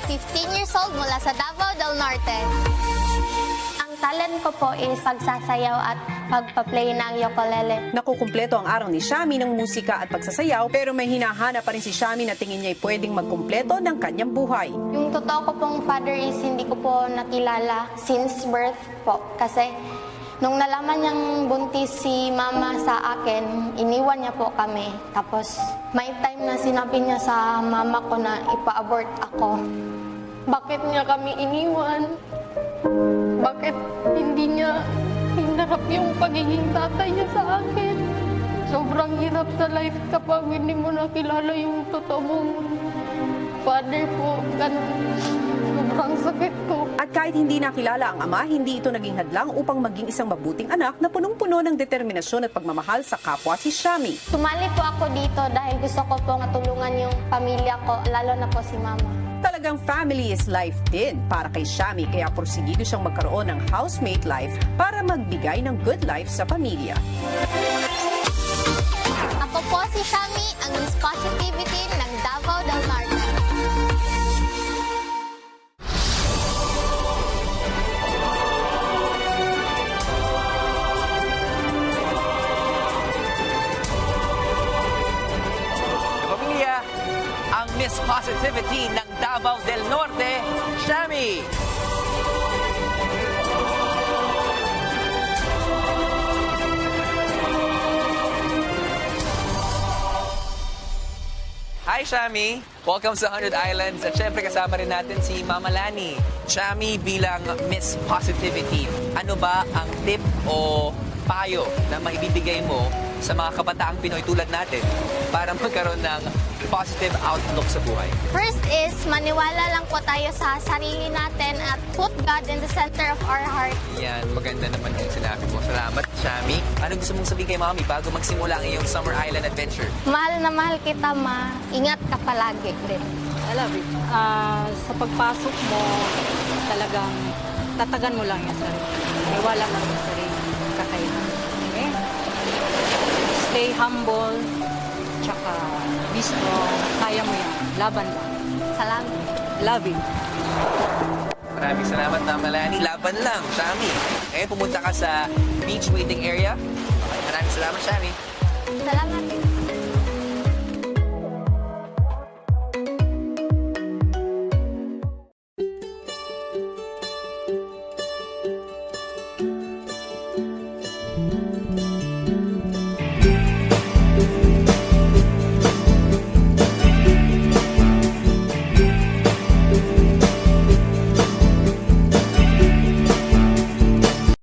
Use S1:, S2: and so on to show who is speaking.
S1: 15 years old mula sa Davao del Norte. Ang talent ko po is pagsasayaw at pagpa-play ng ukulele.
S2: Nakukumpleto ang araw ni Shami ng musika at pagsasayaw pero may hinahanap pa rin si Shami na tingin niya ay pwedeng magkumpleto ng kanyang buhay.
S1: Yung totoo ko pong father is hindi ko po nakilala since birth po. Kasi nung nalaman niyang buntis si mama sa akin, iniwan niya po kami. Tapos may time na sinabi niya sa mama ko na ipa-abort ako. Bakit niya kami iniwan? Bakit hindi niya hinarap yung pagiging tatay niya sa akin? Sobrang hirap sa life kapag hindi mo nakilala yung totoo mong father po. Sobrang sakit ko.
S2: At kahit hindi nakilala ang ama, hindi ito naging hadlang upang maging isang mabuting anak na punong-puno ng determinasyon at pagmamahal sa kapwa si Shami.
S1: Sumali po ako dito dahil gusto ko pong matulungan yung pamilya ko, lalo na po si mama.
S2: Talagang family is life din para kay Shami kaya porsigido siyang magkaroon ng housemate life para magbigay ng good life sa pamilya.
S1: Ako po si Shami, ang Miss Positivity ng Davao del Norte.
S3: Pamilya, ang Miss Positivity ng Davao del Norte, Shami. Hi, Shami! Welcome sa 100 Islands at syempre kasama rin natin si Mama Lani. Shami, bilang Miss Positivity, ano ba ang tip o payo na maibibigay mo sa mga kabataang Pinoy tulad natin para magkaroon ng positive outlook sa buhay?
S1: First is, maniwala lang po tayo sa sarili natin at put God in the center of our heart.
S3: Yan, maganda naman yung sinabi mo. Salamat, Shami. Ano gusto mong sabihin kay Mami bago magsimula ang iyong Summer Island Adventure?
S1: Mahal na mahal kita, ma. Ingat ka palagi din.
S4: I love it. Sa pagpasok mo, talagang tatagan mo lang yung sarili. Iwala lang sa sarili. Kakayahan. Okay? Stay humble, tsaka be strong. Kaya mo yan. Laban lang.
S1: Salamat.
S4: Love it.
S3: Maraming salamat, Mama Lani. Laban lang, Shami. Ngayon, pumunta ka sa beach waiting area. Okay, maraming salamat, Shami.
S1: Salamat.